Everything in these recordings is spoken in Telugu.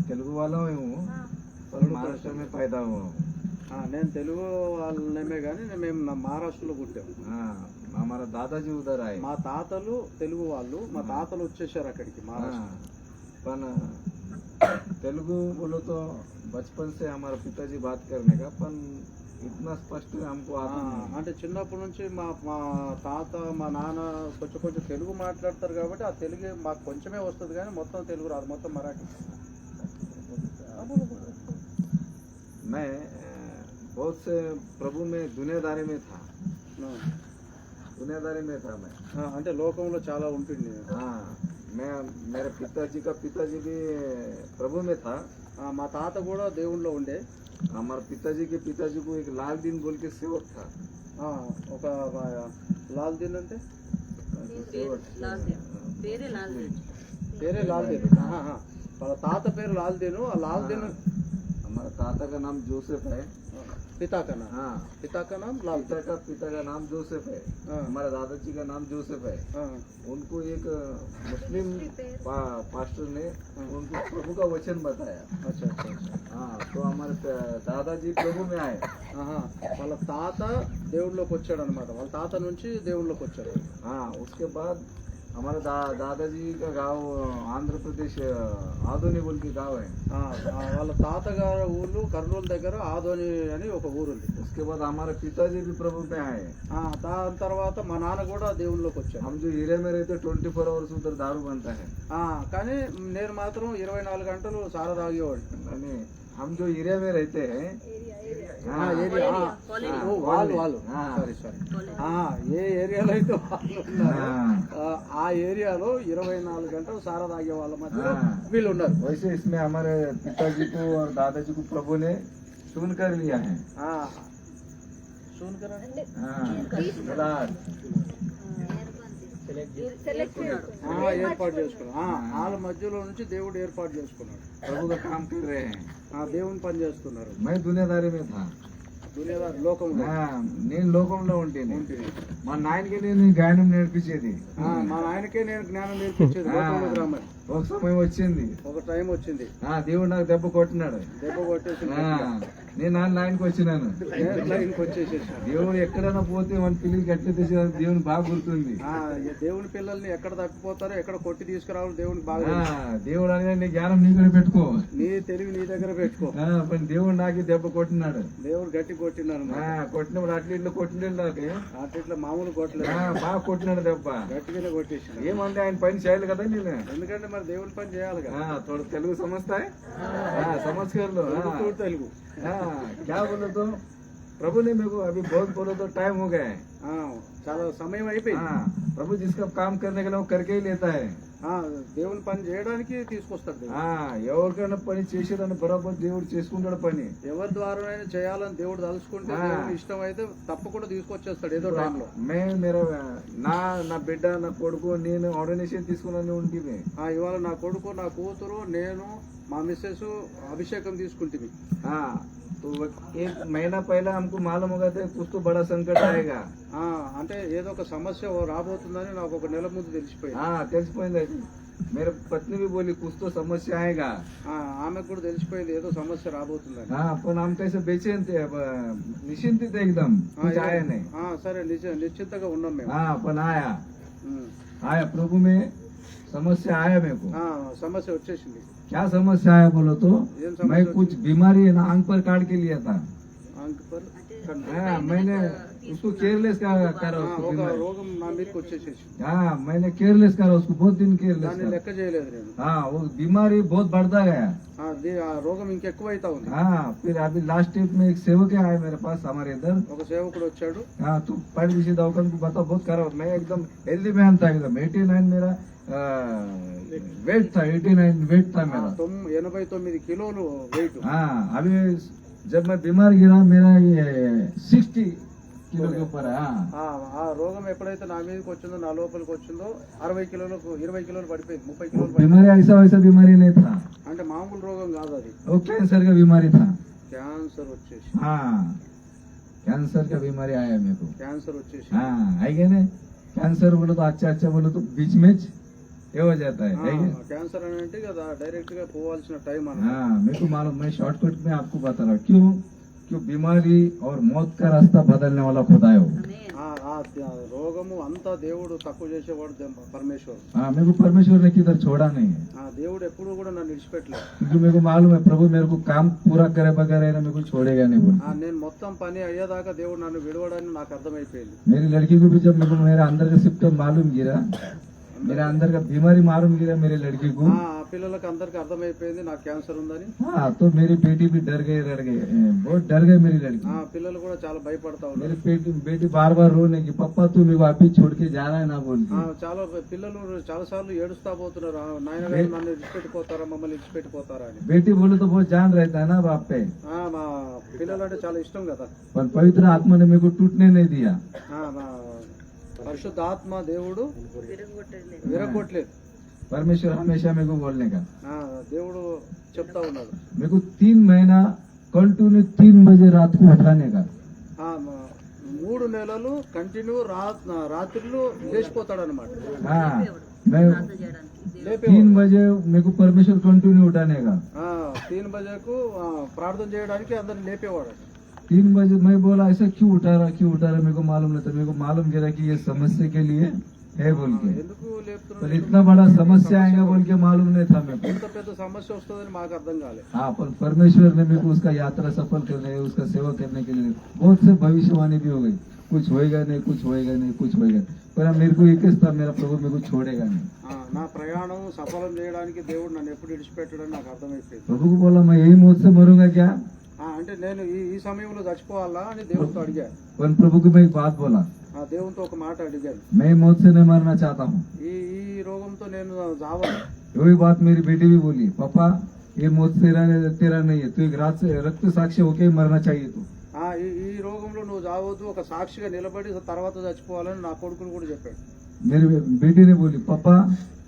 तेलुगु वाला हूँ पर महाराष्ट्र में पैदा हुआ हूँ। నేను తెలుగు వాళ్ళమే కానీ మేము మహారాష్ట్రలో పుట్టాము. हमारा दादाजी उधर आए. మా తాతలు తెలుగు వాళ్ళు, మా తాతలు వచ్చేసారు అక్కడికి మహారాష్ట్ర. पर तेलुगु बोलो तो बचपन से हमारा पिताजी बात करने का पर इतना स्पष्ट हमको आता नहीं. అంటే చిన్నప్పటి నుంచి మా మా తాత మా నాన్న కొంచెం కొంచెం తెలుగు మాట్లాడతారు కాబట్టి ఆ తెలుగు మాకు కొంచెమే వస్తుంది కానీ మొత్తం తెలుగు రాదు, మొత్తం మరాఠీ. मैं बहुत से प्रभु में दुनियादारी में था. दुनियादारी में था मैं. అంటే లోకంలో చాలా ఉంటుంది. मैं मेरे पिताजी भी प्रभु में था. మా తాత కూడా దేవుళ్ళో ఉండే. हमारे पिताजी को एक लाल दिन बोल के सेवक था. ఒక లాల్ దిన్ అంటే పేరే లాల్ దిన్. వాళ్ళ తాత పేరు లాల్ దిన్. ఆ లాల్ దిన్ हमारा ताता का नाम जोसेफ है. पिता का नाम? पिता का नाम लाल. पिता का नाम जोसेफ है. हमारे दादाजी का नाम जोसेफ है. उनको एक मुस्लिम पास्टर ने उनको प्रभु का वचन बताया. अच्छा अच्छा अच्छा. तो हमारे दादाजी प्रभु में आए. వాళ్ళ తాత దేవుళ్ళలోకి వచ్చాడు అనమాట. వాళ్ళ తాత నుంచి దేవుళ్ళలోకి వచ్చాడు. उसके बाद हमारे दादाजी का गांव आंध्र प्रदेश आदोनी बोल के गांव है. వాళ్ళ తాతగారి ఊళ్ళు కర్నూలు దగ్గర ఆదోని అని ఒక ఊరు ఉంది. उसके बाद हमारे पिताजी भी प्रभु में आए. దాని తర్వాత మా నాన్న కూడా దేవుళ్ళలోకి వచ్చాడు. हम जो एरिया में रहते 24 आवर्स उधर दारू बनता है. కానీ నేను మాత్రం 24 గంటలు సారా తాగేవాడిని. हम जो एरिया में रहते हैं వాళ్ళు ఏ ఏరియాలో అయితే వాళ్ళు ఉన్నారో ఆ ఏరియాలో 24 గంటలు సారా తాగే వాళ్ళ మధ్య వీళ్ళు ఉన్నారు. वैसे इसमें हमारे पिताजी को और दादाजी को प्रभु ने चुन कर लिया है. ఏర్పాటు చేసుకున్నాడు. వాళ్ళ మధ్యలో నుంచి దేవుడు ఏర్పాటు చేసుకున్నాడు. प्रभु का काम कर रहे हैं. దేవుని పని చేస్తున్నారు. मैं दुनियादारी में था. దునియాదారి లోకంలో. నేను లోకంలో ఉంటేనే మా నాయనకి నేను జ్ఞానం నేర్పించేది. మా నాయనకే నేను జ్ఞానం నేర్పించేది. ఒక సమయం వచ్చింది, ఒక టైం వచ్చింది, దేవుడు నాకు దెబ్బ కొట్టినాడు. దెబ్బ కొట్టేసి నేను నాయనకి వచ్చినాను. దేవుడు ఎక్కడైనా పోతే మన పిల్లలకి ఎట్లా తెచ్చిన దేవుని బాగా గుర్తుంది. దేవుని పిల్లల్ని ఎక్కడ తప్పిపోతారో ఎక్కడ కొట్టి తీసుకురావాలి దేవునికి బాగా. దేవుడు అనేది నీ జ్ఞానం నీ దగ్గర పెట్టుకో, నీ తెలివి నీ దగ్గర పెట్టుకో. దేవుడు నాకు దెబ్బ కొట్టినాడు. దేవుడు గట్టి కొట్టినాడు. కొట్టినప్పుడు అట్లా ఇట్లా కొట్టినాడు. నాకు అట్లా ఇట్లా మామూలు కొట్టలేదు, బాగా కొట్టినాడు దెబ్బ. గట్టిగానే కొట్టేసి. ఏమంటే ఆయన పని చేయాలి కదా నేను. ఎందుకంటే మరి దేవుని పని చేయాలి కదా. తెలుగు సమస్తాయి సమస్యలు తెలుగు. क्या बोलो तो प्रभु ने मेरे को अभी बहुत बोलो तो टाइम हो गया है. చాలా సమయం అయిపోయింది. प्रभु जिसका काम करने के लिए वो करके ही लेता है. దేవుని పని చేయడానికి తీసుకొస్తాడు. ఎవరికైనా పని చేసేదాన్ని బరాబర్ దేవుడు చేసుకుంటాడు పని. ఎవరి ద్వారానైనా చేయాలని దేవుడు తలుచుకుంటే దేవుని ఇష్టం అయితే తప్పకుండా తీసుకొచ్చేస్తాడు ఏదో టైంలో. నా బిడ్డ నా కొడుకు నేను ఆర్గనైజేషన్ తీసుకున్నాను ఉంటుంది. ఇవాళ నా కొడుకు నా కూతురు నేను మా మిస్సెస్ అభిషేకం తీసుకుంటుంది. तो एक महीना पहले हमको मालूम होगा था कुछ तो बड़ा संकट आएगा. అంటే ఏదో ఒక సమస్య రాబోతుందని నాకు ఒక నెల ముందు తెలిసిపోయింది. తెలిసిపోయింది. मेरे पत्नी भी बोली कुछ तो समस्या आएगा. ఆమెకు కూడా తెలిసిపోయింది ఏదో సమస్య రాబోతుందని. पण हम कैसे बेचैन थे, निश्चिंत थे एकदम. कुछ आया नहीं. సరే నిశ్చింతగా ఉన్నాం మేము. पण आया प्रभु में समस्या आया मेरे को. సమస్య వచ్చేసింది. क्या समस्या है बोलो तो मैं कुछ बीमारी है ना आंख पर काट के लिया था. आंख पर मैंने उसको केयरलेस करा. రోగం నా మీదకి వచ్చేసేసి. मैंने केयरलेस करा उसको बहुत दिन केयरलेस. లెక్క చేయలేదు నేను. वो बीमारी बहुत बढ़ता गया. రోగం ఇంకెక్కువ అవుతా ఉంది. फिर अभी लास्ट स्टेप में एक सेवक आया मेरे पास हमारे इधर. ఒక సేవకుడు వచ్చాడు. तू पढ़ दिशी दवाखान को बताओ बहुत खराब. मैं एकदम हेल्दी मैन था एकदम. 89 मेरा वेट था. 89 वेट था मेरा. 89 కిలోలు వెయిట్. अभी जब मैं बीमार गिरा मेरा ये 60 किलो के ऊपर है. ఆ రోగం ఎప్పుడైతే నా మీదకి వచ్చిందో నా లోపలికి వచ్చిందో 60 కిలోలకు 20 కిలోలు పడిపోయింది. 30 కిలోలు. बीमारी ऐसा वैसा बीमारी नहीं था. అంటే మామూలు రోగం కాదు అది. वो कैंसर का बीमारी था. క్యాన్సర్ వచ్చేసి. कैंसर का बीमारी आया मेरे को. క్యాన్సర్ వచ్చేసి. आएगा ना कैंसर बोलो तो अच्छा बोलो तो बीच में ये हो जाता है क्या? క్యాన్సర్ అని అంటే కదా డైరెక్ట్ గా పోవాల్సిన టైం అన్న हाँ मेरे को मालूम, मैं शॉर्टकट में आपको बता रहा हूँ क्यों क्यों बीमारी और मौत का रास्ता बदलने वाला खुदा है वो। ఆ రోగము అంతా దేవుడు తక్కువ చేసేవాడు పరమేశ్వర్. हाँ मेरे को परमेश्वर ने किधर छोड़ा नहीं है, దేవుడు ఎప్పుడు కూడా నన్ను విడిచిపెట్టలేదు. क्योंकि मेरे को मालूम है प्रभु मेरे को काम पूरा करे बगैर है ना मेरे को छोड़ेगा नहीं बोल। నేను మొత్తం పని అయ్యేదాకా దేవుడు నన్ను విడవడని నాకు అర్థమైపోయింది. मेरी लड़की को भी जब मेरे को मेरा अंदर का सिम्टम मालूम गिरा, मेरा अंदर का बीमारी मालूम गिरा मेरी लड़की को, పిల్లలకు అందరికి అర్థమైపోయింది నాకు క్యాన్సర్ ఉందని. हाँ तो मेरी बेटी भी डर गई बहुत डर गई मेरी लड़की। పిల్లలు కూడా చాలా భయపడతా ఉన్నారు. मेरी बेटी बार बार रोने की पप्पा तू मेरे को अभी छोड़ के जा रहा है ना बोल के। చాలా పిల్లలు చాలా సార్లు ఏడుస్తా పోతున్నారు, నాయన గారు నన్ను విడిచిపెట్టిపోతారా మమ్మల్ని విడిచిపెట్టిపోతారా అని. बेटी बोले तो बहुत जान रहता है ना बाप पे, మా పిల్లలు అంటే చాలా ఇష్టం కదా. पर पवित्र आत्मा ने मेरे को टूटने नहीं दिया। మా పరిశుద్ధ ఆత్మ దేవుడు విరగొట్టలేదు. परमेश्वर हमेशा मेरे को बोलने का, దేవుడు చెప్తా ఉన్నాడు मेरे को 3 महीना कंटिन्यू 3 बजे रात को उठाने का। 3 నెలలు కంటిన్యూ రాత్రులు లేచిపోతాడు అనమాట. हाँ मैं 3 बजे मेरे को परमेश्वर कंटिन्यू उठाने का। 3 बजेకు ప్రార్థన చేయడానికి అందరిని లేపేవాడు. 3 बजे मैं बोला ऐसा क्यों उठा रहा मेरे को मालूम नहीं था, मेरे को मालूम गिरा कि ये समस्या के लिए है बोल के, ఎందుకు లేపుతున్నాడు, पर इतना बड़ा समस्या आएगा बोल के मालूम नहीं था मेरे को। ఇంత పెద్ద సమస్య వస్తుందని మాకు అర్థం కాలేదు. हाँ पर परमेश्वर ने मेरे को उसका यात्रा सफल करने उसका सेवा करने के लिए बहुत से भविष्यवाणी भी हो गई, कुछ होएगा नहीं कुछ होएगा नहीं कुछ होएगा, पर मेरे को एक था मेरा प्रभु मेरे को छोड़ेगा नहीं। నా ప్రయాణం సఫలం చేయడానికి దేవుడు నన్ను ఎప్పుడు విడిచిపెట్టడని నాకు అర్థమైపోయింది. प्रभु को बोला मैं यही मौत से मरूंगा क्या, అంటే నేను ఈ సమయంలో చచ్చిపోవాలా అని దేవుడితో అడిగాను. पर प्रभु को मैं एक बात बोला, దేవునితో ఒక మాట అడిగాను, मैं मौत से नहीं मरना चाहता हूँ। ఈ రోగంతో నేను చావాలి. वही बात मेरी बेटी भी बोली, पापा ये मौत तेरा नहीं है, तू एक रक्त साक्षी होके मरना चाहिए तू। ఈ రోగంలో నువ్వు చావద్దు, ఒక సాక్షిగా నిలబడి తర్వాత చచ్చిపోవాలని నా కొడుకులు కూడా చెప్పాడు. मेरी बेटी ने बोली पापा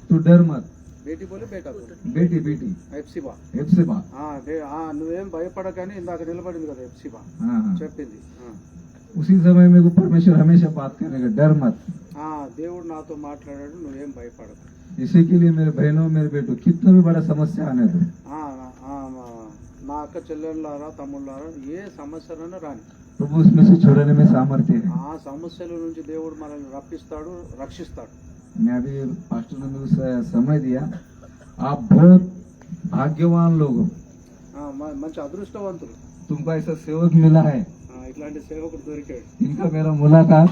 तू डर मत, బేటీ బోలి బేటా बेटी ఎప్సిబా నువ్వేం భయపడకని ఇందాక నిలబడింది కదా ఎప్సిబా చెప్పింది. उसी समय मेरे को परमेश्वर हमेशा बात करने का, डर मत। దేవుడు నాతో మాట్లాడాడు, నువ్వేం భయపడకు. इसी के लिए मेरे बहनों मेरे बेटों कितना भी बड़ा समस्या आने दो, నా అక్క చెల్లెళ్ళారా తమ్ముళ్ళారా ఏ సమస్యలైనా రాని प्रभु उसमें से छोड़ने में सामर्थ्य है। ఆ సమస్యల నుంచి దేవుడు మనల్ని రప్పిస్తాడు, రక్షిస్తాడు. मैं अभी पास्टर ने मेरे को समय दिया, आप बहुत भाग्यवान लोग हो, మంచి అదృష్టవంతులు, तुमको ऐसा सेवक मिला है, ఇట్లాంటి సేవకుడు దొరికాడు. इनका मेरा मुलाकात,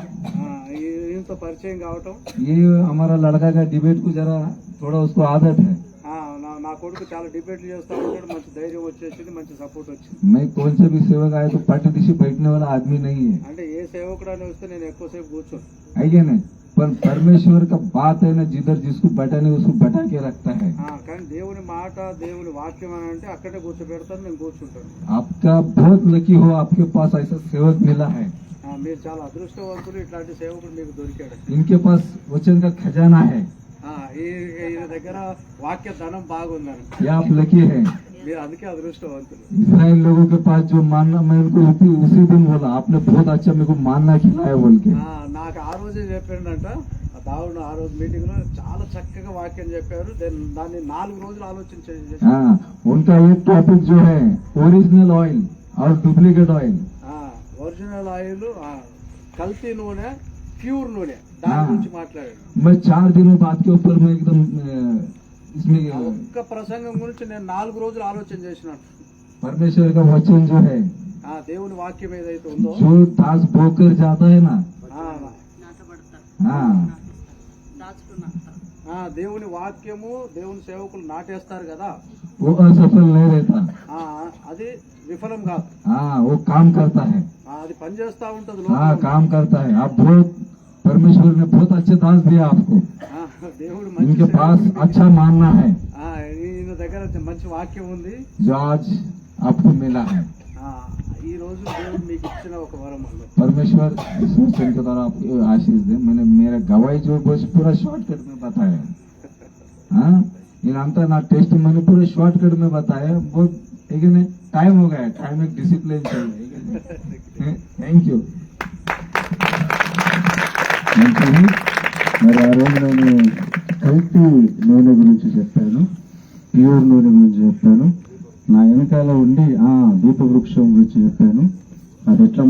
ఈయనతో పరిచయం కావటం, ये हमारा लड़का का डिबेट को जरा थोड़ा उसको आदत है, నా కొడుకు చాలా డిబేట్లు చేస్తా ఉంటాడు, మంచి ధైర్యం వచ్చేసింది, మంచి సపోర్ట్ వచ్చింది. मैं कौन से भी सेवक आए तो पार्टी बैठने वाला आदमी नहीं है, అంటే ఏ సేవకుడు అని వస్తే నేను ఎక్కువసేపు కూర్చోను. है क्या नहीं, पर परमेश्वर का बात है ना जिधर जिसको बैठाने उसको बैठा के रखता है। కానీ దేవుని మాట దేవుని వాక్యం అని అంటే అక్కడే కూర్చోబెడతాను, నేను కూర్చుంటాను. आपका बहुत लकी हो, आपके पास ऐसा सेवक मिला है, మీరు చాలా అదృష్టవంతులు, ఇట్లాంటి సేవకుడు మీకు దొరికాడు. इनके पास वचन का खजाना है, ఈయన దగ్గర వాక్య ధనం బాగుందని ये आप लकी है। మీరు అందుకే అదృష్టవంతులు. इसराइल लोगों के पास जो मानना, मैं उनको उसी दिन बोला आपने बहुत अच्छा मेरे को मानना खिलाया बोल के। నాకు ఆ రోజే చెప్పిండంట దావుడు, ఆ రోజు మీటింగ్ లో చాలా చక్కగా వాక్యం చెప్పారు, దాన్ని 4 రోజులు ఆలోచించారు. उनका एक टॉपिक जो है ओरिजिनल ऑयल और डुप्लीकेट ऑयल, ఒరిజినల్ ఆయిల్, కల్తీ నూనె, ప్యూర్ నూనె, దాని గురించి మాట్లాడాడు. मैं 4 दिनों बाद के ऊपर मैं एकदम इसमें ఒక్క ప్రసంగం గురించి నేను 4 రోజులు ఆలోచన చేసినాను. परमेश्वर का वचन जो है, దేవుని వాక్యం ఏదైతే ఉందో, जो दास बोकर जाता है ना, దేవుని వాక్యము దేవుని సేవకులు నాటేస్తారు కదా, वो असफल नहीं रहता, అది విఫలం కాదు, वो काम करता है, అది పని చేస్తా ఉంటది, काम करता है। आप बहुत परमेश्वर ने बहुत अच्छे दास दिया आपको, దేవుడు इनके पास अच्छा मानना है, ఈయన దగ్గర మంచి వాక్యం ఉంది, जो आज आपको मिला है। ఈ రోజు దేవుడు మీకు ఇచ్చిన ఒక వరం అన్నది. परमेश्वर इस वचन के द्वारा आपको आशीष दे। मैंने मेरा गवाही जो बस पूरा शॉर्टकट में बताया, इनता ना टेस्ट मैंने पूरे शॉर्टकट में बताया, बहुत टाइम हो गया, टाइम एक डिसिप्लिन चाहिए। Thank you. మరి ఆ రోజు నేను కల్తీ నూనె గురించి చెప్పాను, ప్యూర్ నూనె గురించి చెప్పాను, నా వెనకాల ఉండి దీపవృక్షం గురించి చెప్పాను. అది ఎట్లా